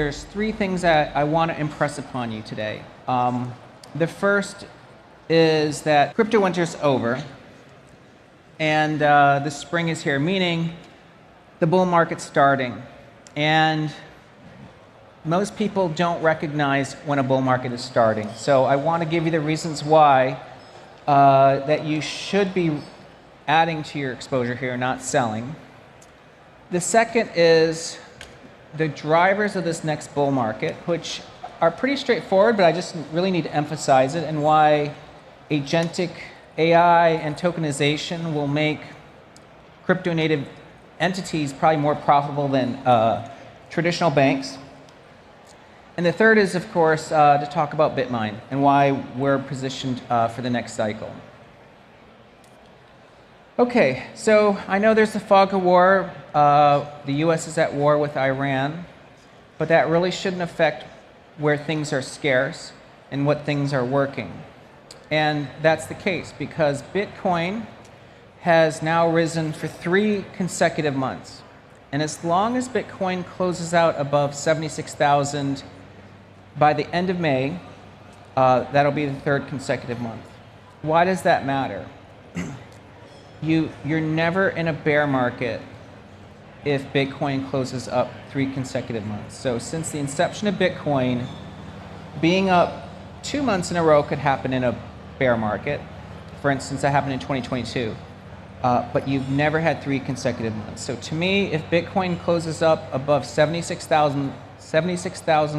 There's three things that I want to impress upon you today. The first is that crypto winter's over and the spring is here, meaning the bull market's starting. And most people don't recognize when a bull market is starting. So I want to give you the reasons why that you should be adding to your exposure here, not selling. The second is the drivers of this next bull market, which are pretty straightforward, but I just really need to emphasize it, and why agentic AI and tokenization will make crypto native entities probably more profitable than traditional banks. And the third is, of course, to talk about Bitmine and why we're positioned for the next cycle. Okay, so I know there's the fog of war. The US is at war with Iran, but that really shouldn't affect where things are scarce and what things are working. And that's the case because Bitcoin has now risen for 3 consecutive months. And as long as Bitcoin closes out above 76,000 by the end of May, that'll be the 3rd consecutive month. Why does that matter? You're never in a bear market if Bitcoin closes up 3 consecutive months. So since the inception of Bitcoin, being up 2 months in a row could happen in a bear market. For instance, that happened in 2022. But you've never had 3 consecutive months. So to me, if Bitcoin closes up above 76,000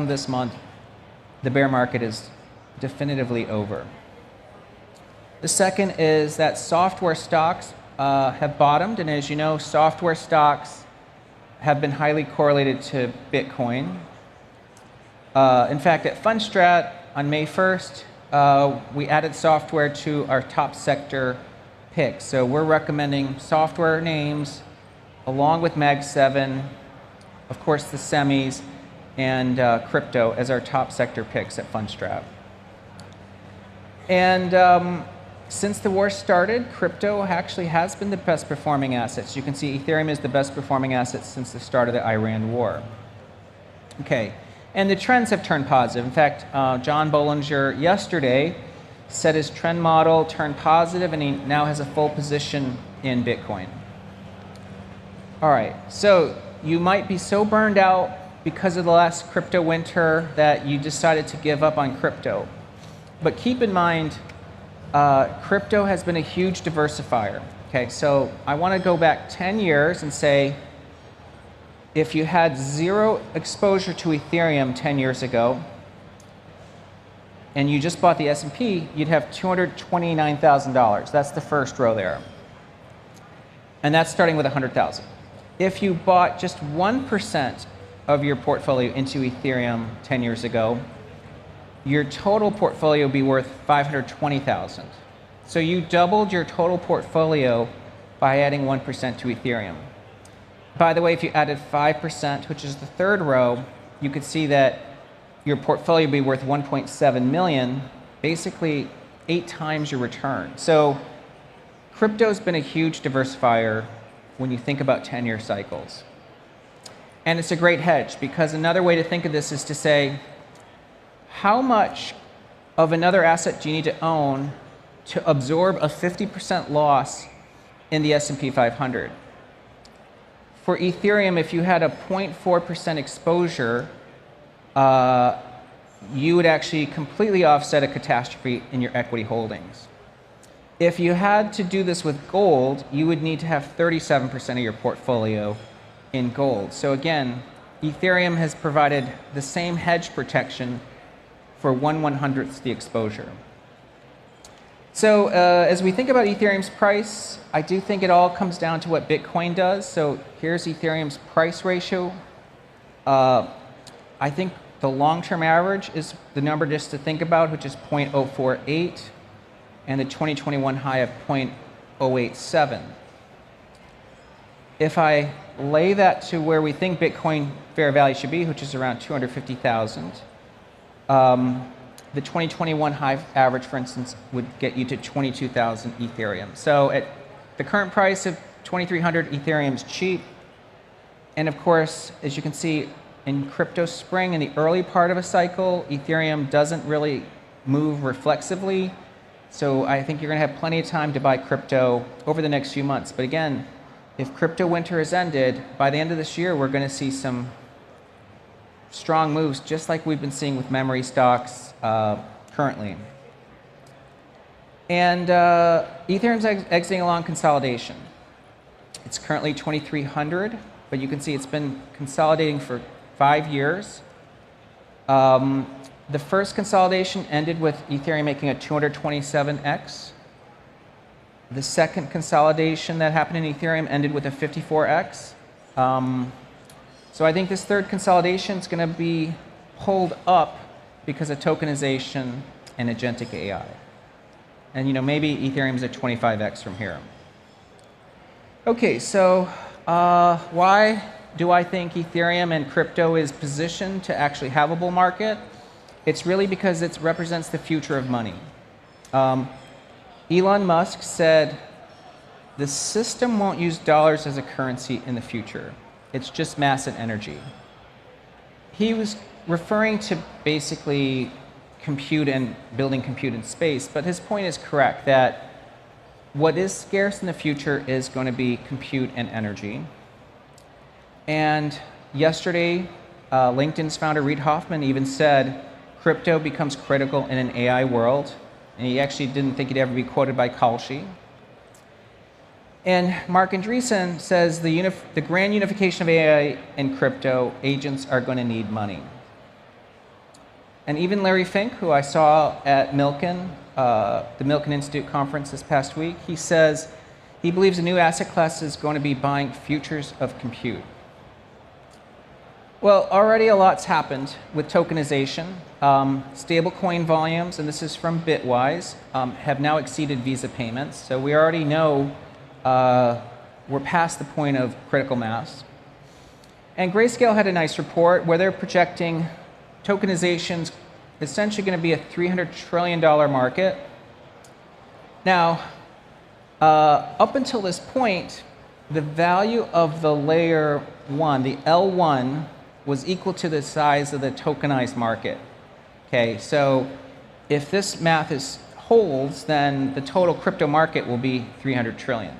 this month, the bear market is definitively over. The second is that software stocks have bottomed, and as you know, software stocks have been highly correlated to Bitcoin. In fact, at Fundstrat on May 1st, we added software to our top sector picks. So we're recommending software names along with Mag 7, of course the semis, and crypto as our top sector picks at Fundstrat. And since the war started, crypto actually has been the best performing assets. You can see Ethereum is the best performing asset since the start of the Iran war. Okay, and the trends have turned positive. In fact, John Bollinger yesterday said his trend model turned positive and he now has a full position in Bitcoin. All right, so you might be so burned out because of the last crypto winter that you decided to give up on crypto. But keep in mind, crypto has been a huge diversifier. Okay, so I want to go back 10 years and say, if you had 0 exposure to Ethereum 10 years ago, and you just bought the S&P, you'd have $229,000. That's the first row there. And that's starting with 100,000. If you bought just 1% of your portfolio into Ethereum 10 years ago, your total portfolio would be worth $520,000. So you doubled your total portfolio by adding 1% to Ethereum. By the way, if you added 5%, which is the 3rd row, you could see that your portfolio would be worth 1.7 million, basically 8 times your return. So crypto's been a huge diversifier when you think about 10-year cycles. And it's a great hedge because another way to think of this is to say, how much of another asset do you need to own to absorb a 50% loss in the S&P 500? For Ethereum, if you had a 0.4% exposure, you would actually completely offset a catastrophe in your equity holdings. If you had to do this with gold, you would need to have 37% of your portfolio in gold. So again, Ethereum has provided the same hedge protection for 1/100th the exposure. So as we think about Ethereum's price, I do think it all comes down to what Bitcoin does. So here's Ethereum's price ratio. I think the long-term average is the number just to think about, which is 0.048, and the 2021 high of 0.087. If I lay that to where we think Bitcoin fair value should be, which is around 250,000, the 2021 high average, for instance, would get you to 22,000 Ethereum. So at the current price of 2,300, Ethereum's cheap. And of course, as you can see, in crypto spring, in the early part of a cycle, Ethereum doesn't really move reflexively. So I think you're going to have plenty of time to buy crypto over the next few months. But again, if crypto winter has ended, by the end of this year, we're going to see some strong moves, just like we've been seeing with memory stocks currently. And Ethereum's exiting along consolidation. It's currently 2,300, but you can see it's been consolidating for 5 years. The first consolidation ended with Ethereum making a 227x. The second consolidation that happened in Ethereum ended with a 54x. So I think this third consolidation is going to be pulled up because of tokenization and agentic AI. And maybe Ethereum's at 25x from here. Okay, so why do I think Ethereum and crypto is positioned to actually have a bull market? It's really because it represents the future of money. Elon Musk said the system won't use dollars as a currency in the future. It's just mass and energy. He was referring to basically compute and building compute in space, but his point is correct that what is scarce in the future is going to be compute and energy. And yesterday, LinkedIn's founder Reid Hoffman even said crypto becomes critical in an AI world, and he actually didn't think he'd ever be quoted by Kalshi. And Mark Andreessen says the grand unification of AI and crypto agents are going to need money. And even Larry Fink, who I saw at Milken, the Milken Institute conference this past week, he says he believes a new asset class is going to be buying futures of compute. Well, already a lot's happened with tokenization. Stablecoin volumes, and this is from Bitwise, have now exceeded Visa payments. So we already know we're past the point of critical mass. And Grayscale had a nice report where they're projecting tokenization's essentially going to be a $300 trillion market. Now, up until this point, the value of the layer 1, the L1, was equal to the size of the tokenized market. Okay, so if this math holds, then the total crypto market will be 300 trillion.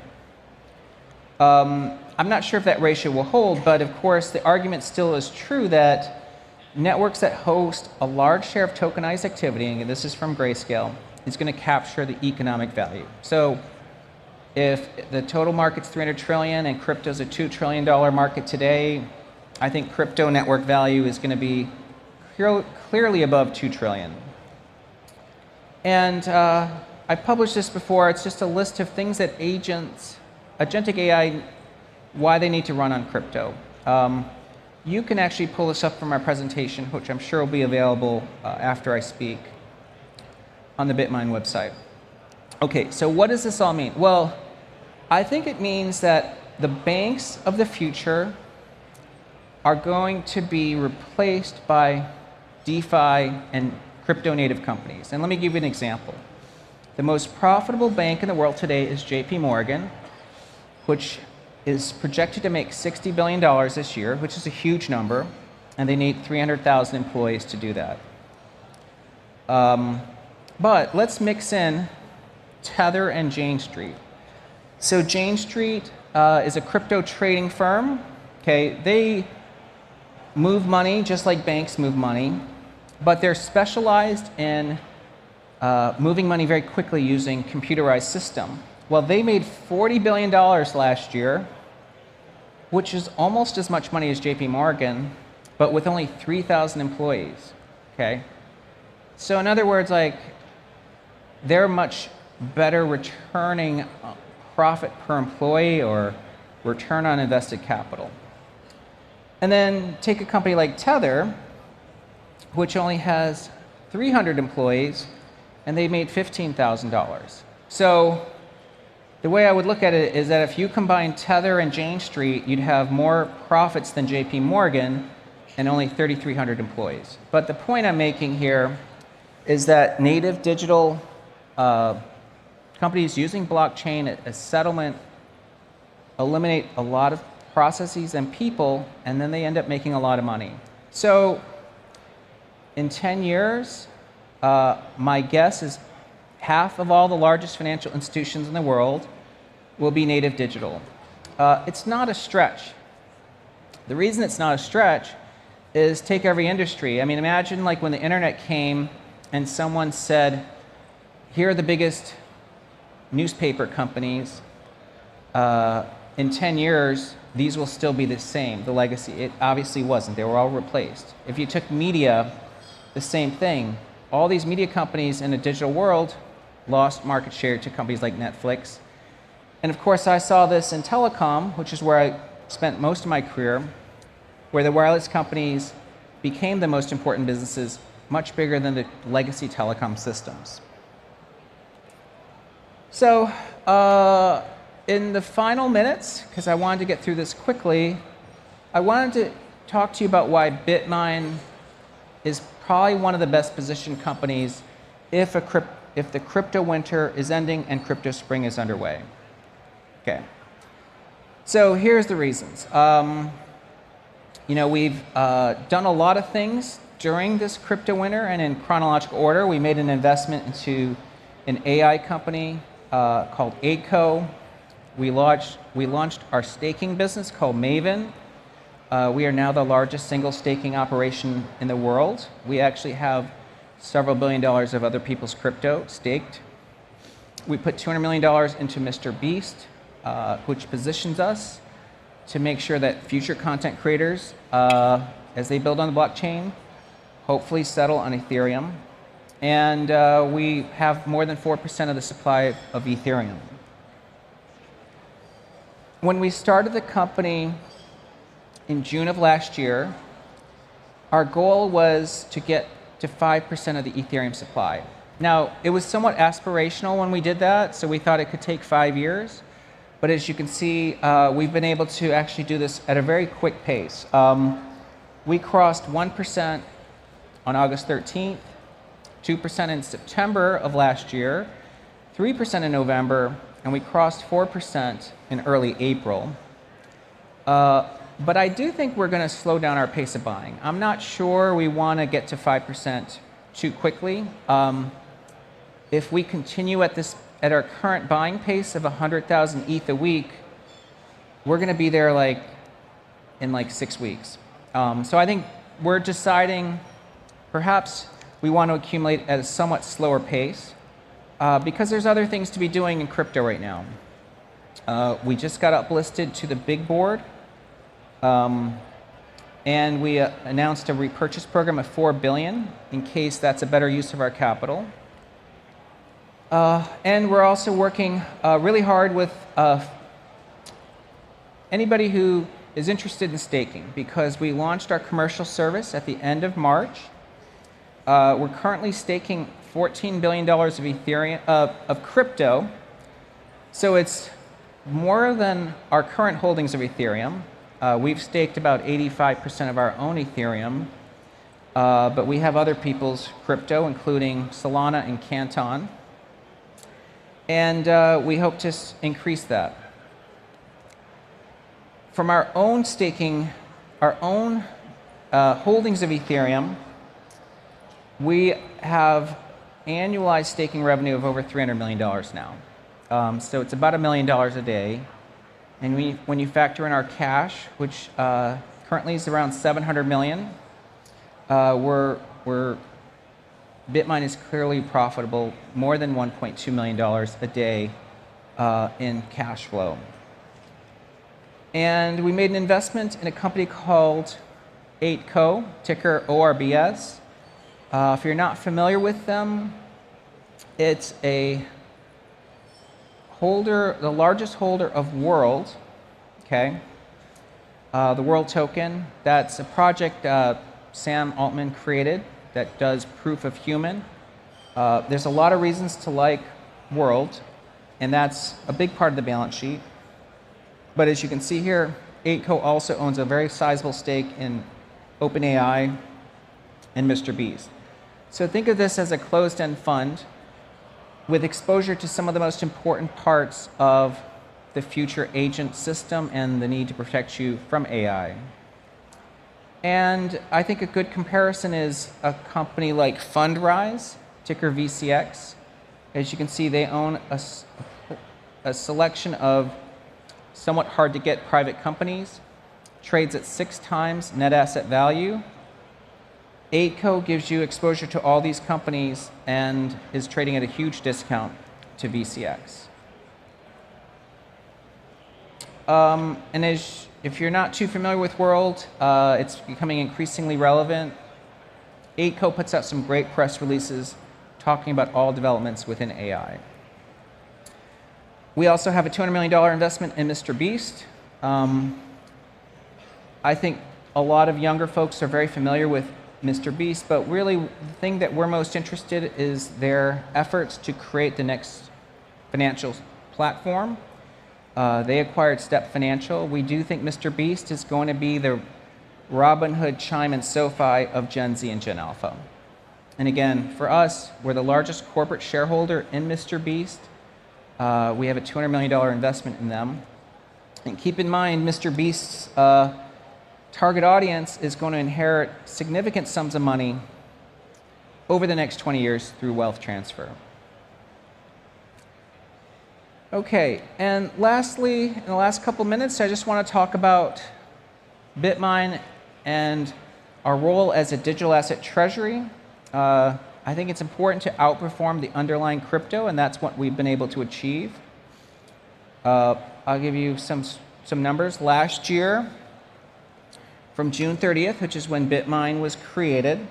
I'm not sure if that ratio will hold, but of course the argument still is true that networks that host a large share of tokenized activity, and this is from Grayscale, is going to capture the economic value. So if the total market's 300 trillion and crypto's a $2 trillion market today, I think crypto network value is going to be clearly above 2 trillion. And I published this before. It's just a list of things that agentic AI, why they need to run on crypto. You can actually pull this up from our presentation, which I'm sure will be available after I speak on the Bitmine website. Okay, so what does this all mean? Well, I think it means that the banks of the future are going to be replaced by DeFi and crypto native companies. And let me give you an example. The most profitable bank in the world today is JP Morgan, which is projected to make $60 billion this year, which is a huge number, and they need 300,000 employees to do that. But let's mix in Tether and Jane Street. So Jane Street is a crypto trading firm. Okay, they move money just like banks move money, but they're specialized in moving money very quickly using computerized system. Well, they made $40 billion last year, which is almost as much money as JP Morgan, but with only 3,000 employees, okay? So in other words, like, they're much better returning profit per employee or return on invested capital. And then take a company like Tether, which only has 300 employees, and they made $15,000. So the way I would look at it is that if you combine Tether and Jane Street, you'd have more profits than JP Morgan and only 3,300 employees. But the point I'm making here is that native digital companies using blockchain as settlement eliminate a lot of processes and people, and then they end up making a lot of money. So in 10 years, my guess is half of all the largest financial institutions in the world will be native digital. It's not a stretch. The reason it's not a stretch is take every industry. I mean, imagine like when the internet came and someone said, here are the biggest newspaper companies. In 10 years, these will still be the same, the legacy. It obviously wasn't. They were all replaced. If you took media, the same thing. All these media companies in a digital world lost market share to companies like Netflix. And of course, I saw this in telecom, which is where I spent most of my career, where the wireless companies became the most important businesses, much bigger than the legacy telecom systems. So in the final minutes, because I wanted to get through this quickly, I wanted to talk to you about why Bitmine is probably one of the best positioned companies if the crypto winter is ending and crypto spring is underway. Okay. So here's the reasons. We've done a lot of things during this crypto winter, and in chronological order, we made an investment into an AI company called ACO. We launched our staking business called Maven. We are now the largest single staking operation in the world. We actually have several $1 billion of other people's crypto staked. We put $200 million into MrBeast, which positions us to make sure that future content creators, as they build on the blockchain, hopefully settle on Ethereum. And we have more than 4% of the supply of Ethereum. When we started the company in June of last year, our goal was to get to 5% of the Ethereum supply. Now, it was somewhat aspirational when we did that, so we thought it could take 5 years. But as you can see, we've been able to actually do this at a very quick pace. We crossed 1% on August 13th, 2% in September of last year, 3% in November, and we crossed 4% in early April. But I do think we're going to slow down our pace of buying. I'm not sure we want to get to 5% too quickly. If we continue at our current buying pace of 100,000 ETH a week, we're going to be there in 6 weeks. So I think we're deciding perhaps we want to accumulate at a somewhat slower pace because there's other things to be doing in crypto right now. We just got uplisted to the big board, and we announced a repurchase program of $4 billion in case that's a better use of our capital. And we're also working really hard with anybody who is interested in staking, because we launched our commercial service at the end of March. We're currently staking $14 billion of Ethereum of crypto, so it's more than our current holdings of Ethereum. We've staked about 85% of our own Ethereum, but we have other people's crypto, including Solana and Canton. And we hope to increase that. From our own staking, our own holdings of Ethereum, we have annualized staking revenue of over $300 million now. So it's about $1 million a day. And when you factor in our cash, which currently is around $700 million, Bitmine is clearly profitable, more than $1.2 million a day in cash flow. And we made an investment in a company called 8Co, ticker ORBS. If you're not familiar with them, it's the largest holder of World, okay? The World token, that's a project Sam Altman created that does proof of human. There's a lot of reasons to like World, and that's a big part of the balance sheet. But as you can see here, 8Co also owns a very sizable stake in OpenAI and MrBeast. So think of this as a closed-end fund with exposure to some of the most important parts of the future agent system and the need to protect you from AI. And I think a good comparison is a company like Fundrise, ticker VCX. As you can see, they own a selection of somewhat hard to get private companies, trades at 6 times net asset value. AIDCO gives you exposure to all these companies and is trading at a huge discount to VCX. And if you're not too familiar with World, it's becoming increasingly relevant. AIDCO puts out some great press releases talking about all developments within AI. We also have a $200 million investment in MrBeast. I think a lot of younger folks are very familiar with MrBeast, but really the thing that we're most interested in is their efforts to create the next financial platform. They acquired Step Financial. We do think MrBeast is going to be the Robinhood, Chime, and SoFi of Gen Z and Gen Alpha. And again, for us, we're the largest corporate shareholder in MrBeast. We have a $200 million investment in them. And keep in mind, MrBeast's target audience is going to inherit significant sums of money over the next 20 years through wealth transfer. Okay, and lastly, in the last couple minutes, I just want to talk about Bitmine and our role as a digital asset treasury. I think it's important to outperform the underlying crypto, and that's what we've been able to achieve. I'll give you some numbers. Last year, from June 30th, which is when Bitmine was created,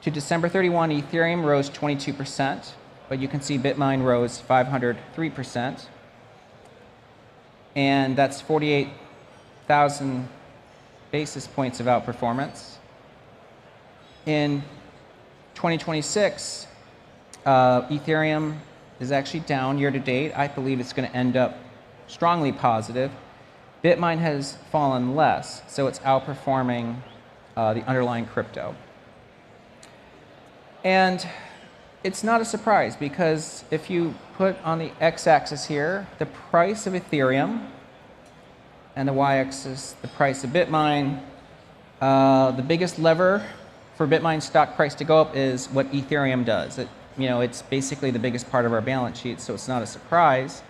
to December 31, Ethereum rose 22%, but you can see Bitmine rose 503%, and that's 48,000 basis points of outperformance. In 2026, Ethereum is actually down year to date. I believe it's going to end up strongly positive. Bitmine has fallen less, so it's outperforming the underlying crypto. And it's not a surprise, because if you put on the x-axis here the price of Ethereum and the y-axis the price of Bitmine, the biggest lever for Bitmine's stock price to go up is what Ethereum does. It's basically the biggest part of our balance sheet, so it's not a surprise.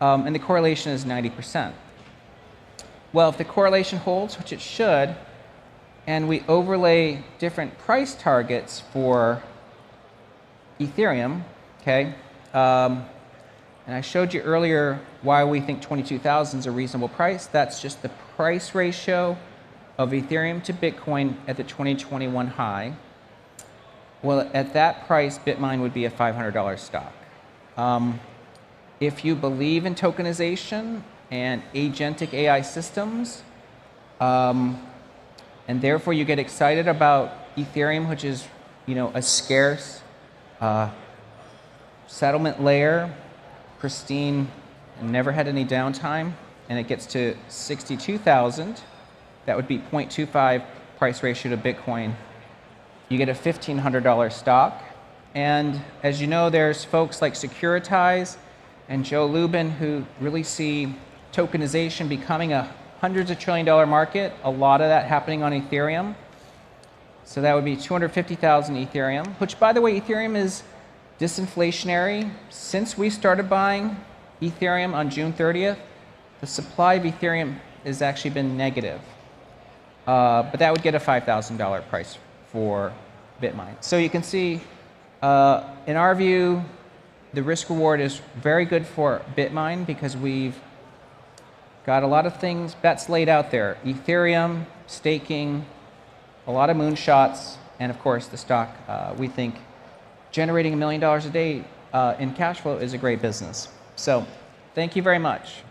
And the correlation is 90%. Well, if the correlation holds, which it should, and we overlay different price targets for Ethereum, okay, and I showed you earlier why we think 22,000 is a reasonable price. That's just the price ratio of Ethereum to Bitcoin at the 2021 high. Well, at that price, Bitmine would be a $500 stock. If you believe in tokenization and agentic AI systems, and therefore you get excited about Ethereum, which is, a scarce settlement layer, pristine, and never had any downtime, and it gets to 62,000, that would be 0.25 price ratio to Bitcoin. You get a $1,500 stock. And as you know, there's folks like Securitize and Joe Lubin who really see tokenization becoming a hundreds of $1 trillion market, a lot of that happening on Ethereum. So that would be 250,000 Ethereum, which, by the way, Ethereum is disinflationary. Since we started buying Ethereum on June 30th, the supply of Ethereum has actually been negative. But that would get a $5,000 price for Bitmine. So you can see, in our view, the risk reward is very good for Bitmine because we've got a lot of bets laid out there. Ethereum, staking, a lot of moonshots, and of course the stock, we think generating $1 million a day in cash flow is a great business. So thank you very much.